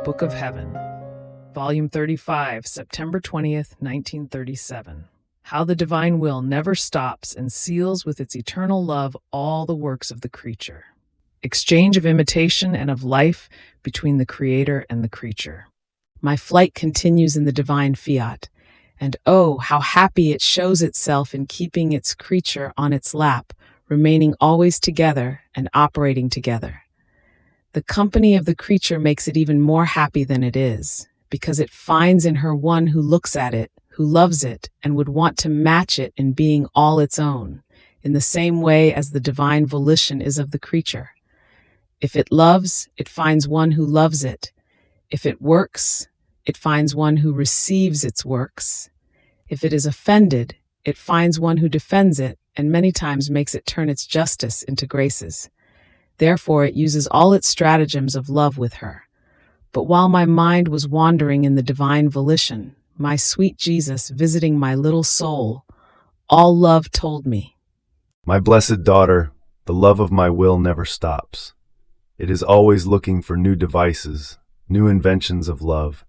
Book of Heaven, Volume 35, September 20th, 1937. How the divine will never stops and seals with its eternal love all the works of the creature. Exchange of imitation and of life between the Creator and the creature. My flight continues in the divine fiat, and oh, how happy it shows itself in keeping its creature on its lap, remaining always together and operating together. The company of the creature makes it even more happy than it is, because it finds in her one who looks at it, who loves it, and would want to match it in being all its own, in the same way as the divine volition is of the creature. If it loves, it finds one who loves it. If it works, it finds one who receives its works. If it is offended, it finds one who defends it, and many times makes it turn its justice into graces. Therefore, it uses all its stratagems of love with her. But while my mind was wandering in the divine volition, my sweet Jesus visiting my little soul, all love told me, "My blessed daughter, the love of my will never stops. It is always looking for new devices, new inventions of love,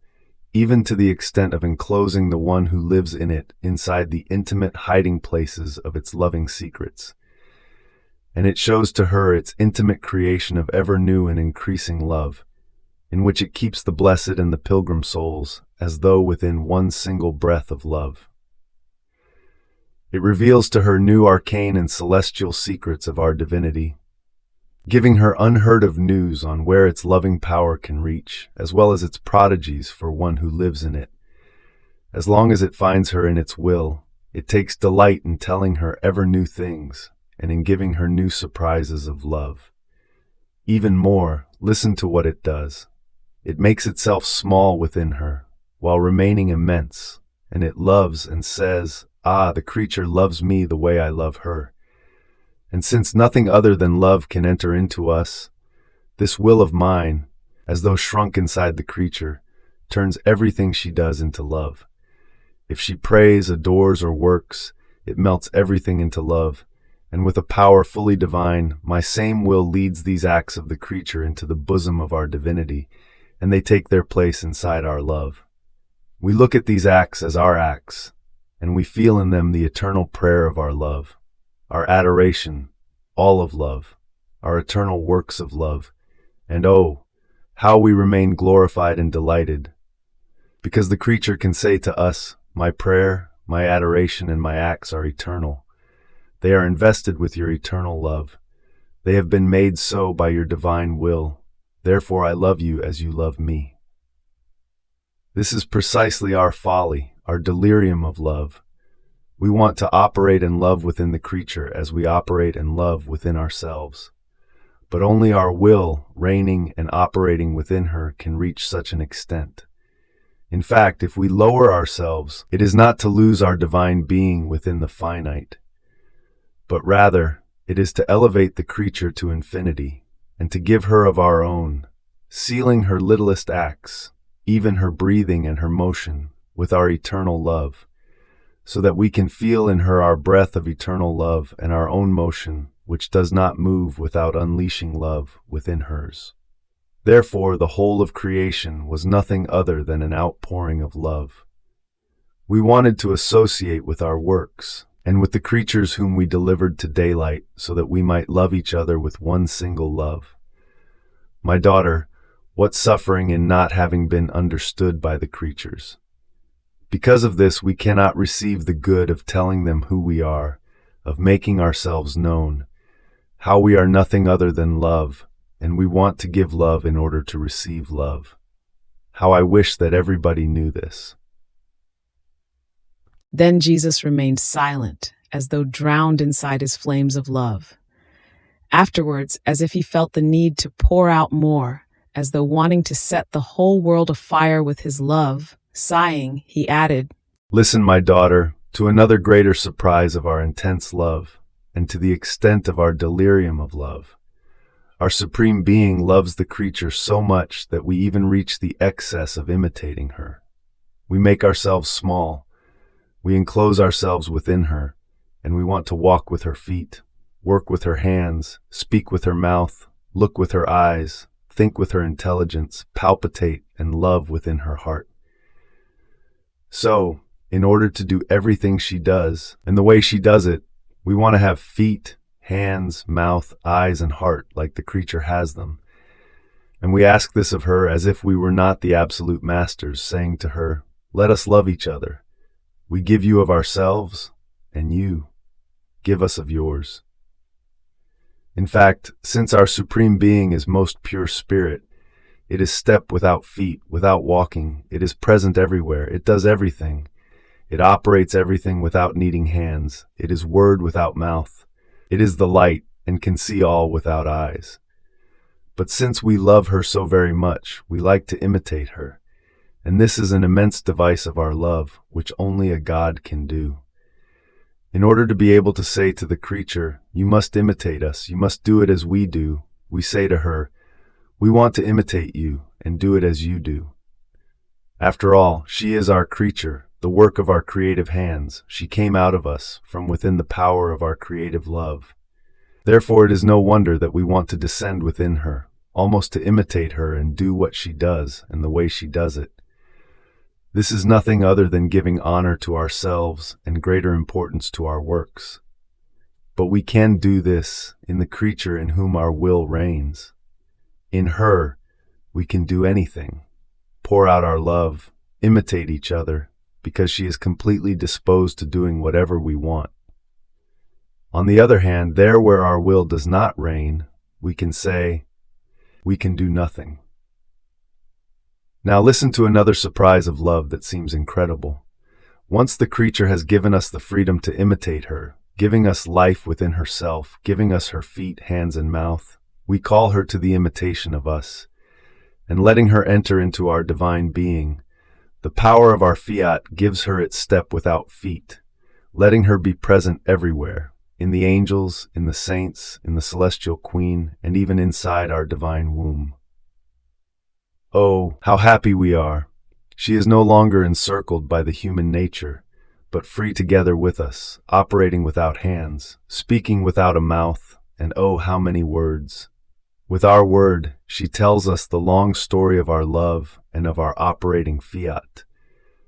even to the extent of enclosing the one who lives in it inside the intimate hiding places of its loving secrets. And it shows to her its intimate creation of ever new and increasing love, in which it keeps the blessed and the pilgrim souls as though within one single breath of love. It reveals to her new arcane and celestial secrets of our divinity, giving her unheard of news on where its loving power can reach, as well as its prodigies for one who lives in it. As long as it finds her in its will, it takes delight in telling her ever new things, and in giving her new surprises of love. Even more, listen to what it does. It makes itself small within her, while remaining immense, and it loves and says, "Ah, the creature loves me the way I love her." And since nothing other than love can enter into us, this will of mine, as though shrunk inside the creature, turns everything she does into love. If she prays, adores, or works, it melts everything into love, and with a power fully divine, my same will leads these acts of the creature into the bosom of our divinity, and they take their place inside our love. We look at these acts as our acts, and we feel in them the eternal prayer of our love, our adoration, all of love, our eternal works of love, and oh, how we remain glorified and delighted, because the creature can say to us, "My prayer, my adoration, and my acts are eternal. They are invested with your eternal love. They have been made so by your divine will. Therefore I love you as you love me." This is precisely our folly, our delirium of love. We want to operate and love within the creature as we operate and love within ourselves. But only our will, reigning and operating within her, can reach such an extent. In fact, if we lower ourselves, it is not to lose our divine being within the finite, but rather it is to elevate the creature to infinity, and to give her of our own, sealing her littlest acts, even her breathing and her motion, with our eternal love, so that we can feel in her our breath of eternal love and our own motion, which does not move without unleashing love within hers. Therefore, the whole of creation was nothing other than an outpouring of love. We wanted to associate with our works, and with the creatures whom we delivered to daylight, so that we might love each other with one single love. My daughter, what suffering in not having been understood by the creatures! Because of this, we cannot receive the good of telling them who we are, of making ourselves known, how we are nothing other than love, and we want to give love in order to receive love. How I wish that everybody knew this. Then Jesus remained silent, as though drowned inside his flames of love. Afterwards, as if he felt the need to pour out more, as though wanting to set the whole world afire with his love, sighing, he added, "Listen, my daughter, to another greater surprise of our intense love, and to the extent of our delirium of love. Our Supreme Being loves the creature so much that we even reach the excess of imitating her. We make ourselves small. We enclose ourselves within her, and we want to walk with her feet, work with her hands, speak with her mouth, look with her eyes, think with her intelligence, palpitate and love within her heart. So, in order to do everything she does, and the way she does it, we want to have feet, hands, mouth, eyes, and heart like the creature has them. And we ask this of her as if we were not the absolute masters, saying to her, "Let us love each other. We give you of ourselves, and you give us of yours." In fact, since our Supreme Being is most pure spirit, it is step without feet, without walking. It is present everywhere. It does everything. It operates everything without needing hands. It is word without mouth. It is the light and can see all without eyes. But since we love her so very much, we like to imitate her. And this is an immense device of our love, which only a God can do. In order to be able to say to the creature, "You must imitate us, you must do it as we do," we say to her, "We want to imitate you and do it as you do." After all, she is our creature, the work of our creative hands. She came out of us, from within the power of our creative love. Therefore, it is no wonder that we want to descend within her, almost to imitate her and do what she does and the way she does it. This is nothing other than giving honor to ourselves and greater importance to our works. But we can do this in the creature in whom our will reigns. In her, we can do anything, pour out our love, imitate each other, because she is completely disposed to doing whatever we want. On the other hand, there where our will does not reign, we can say, we can do nothing. Now listen to another surprise of love that seems incredible. Once the creature has given us the freedom to imitate her, giving us life within herself, giving us her feet, hands, and mouth, we call her to the imitation of us, and letting her enter into our divine being. The power of our fiat gives her its step without feet, letting her be present everywhere, in the angels, in the saints, in the celestial queen, and even inside our divine womb. Oh, how happy we are! She is no longer encircled by the human nature, but free together with us, operating without hands, speaking without a mouth, and oh, how many words! With our word, she tells us the long story of our love and of our operating fiat.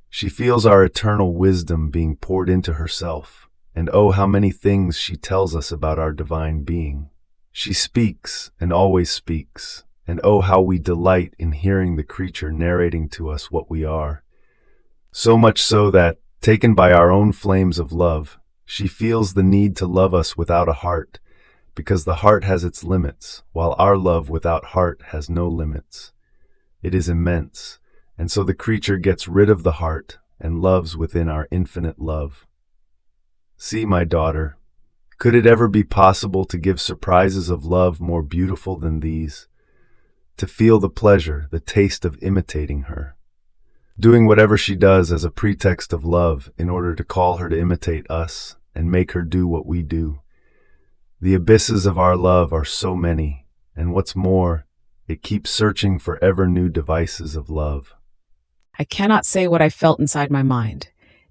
She feels our eternal wisdom being poured into herself, and oh, how many things she tells us about our divine being. She speaks and always speaks. And oh, how we delight in hearing the creature narrating to us what we are. So much so that, taken by our own flames of love, she feels the need to love us without a heart, because the heart has its limits, while our love without heart has no limits. It is immense, and so the creature gets rid of the heart and loves within our infinite love. See, my daughter, could it ever be possible to give surprises of love more beautiful than these? To feel the pleasure, the taste of imitating her. Doing whatever she does as a pretext of love in order to call her to imitate us and make her do what we do. The abysses of our love are so many, and what's more, it keeps searching for ever new devices of love. I cannot say what I felt inside my mind.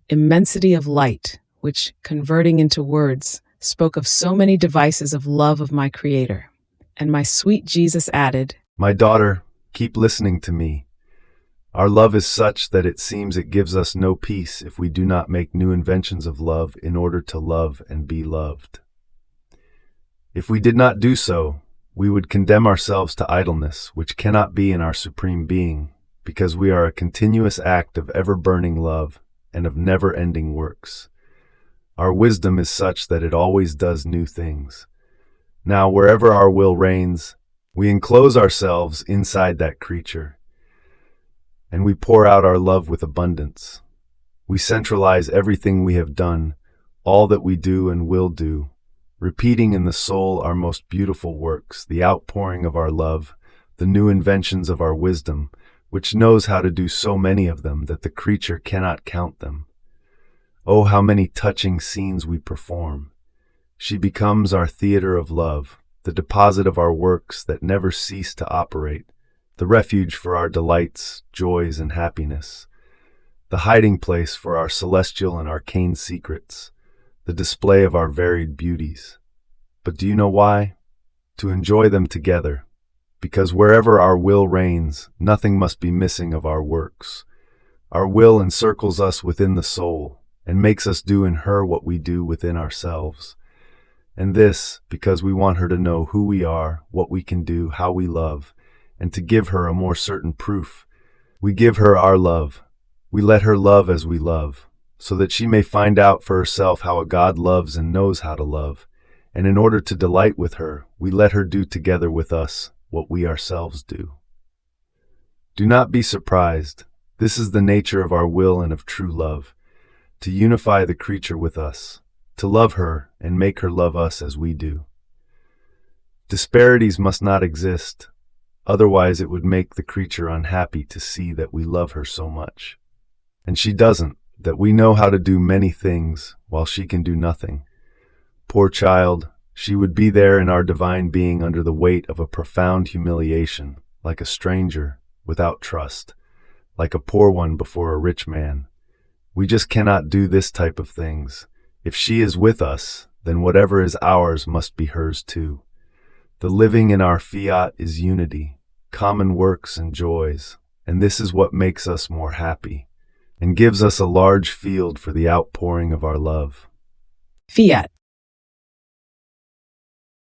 Immensity of light, which, converting into words, spoke of so many devices of love of my Creator. And my sweet Jesus added, "My daughter, keep listening to me. Our love is such that it seems it gives us no peace if we do not make new inventions of love in order to love and be loved. If we did not do so, we would condemn ourselves to idleness, which cannot be in our Supreme Being, because we are a continuous act of ever-burning love and of never-ending works. Our wisdom is such that it always does new things. Now, wherever our will reigns, we enclose ourselves inside that creature, and we pour out our love with abundance. We centralize everything we have done, all that we do and will do, repeating in the soul our most beautiful works, the outpouring of our love, the new inventions of our wisdom, which knows how to do so many of them that the creature cannot count them. Oh, how many touching scenes we perform! She becomes our theater of love, the deposit of our works that never cease to operate, the refuge for our delights, joys, and happiness, the hiding place for our celestial and arcane secrets, the display of our varied beauties. But do you know why? To enjoy them together, because wherever our will reigns, nothing must be missing of our works. Our will encircles us within the soul, and makes us do in her what we do within ourselves. And this, because we want her to know who we are, what we can do, how we love, and to give her a more certain proof. We give her our love. We let her love as we love, so that she may find out for herself how a God loves and knows how to love. And in order to delight with her, we let her do together with us what we ourselves do. Do not be surprised. This is the nature of our will and of true love, to unify the creature with us, to love her and make her love us as we do. Disparities must not exist, otherwise it would make the creature unhappy to see that we love her so much. And she doesn't, that we know how to do many things while she can do nothing. Poor child, she would be there in our divine being under the weight of a profound humiliation, like a stranger, without trust, like a poor one before a rich man. We just cannot do this type of things. If she is with us, then whatever is ours must be hers too. The living in our fiat is unity, common works and joys, and this is what makes us more happy, and gives us a large field for the outpouring of our love. Fiat.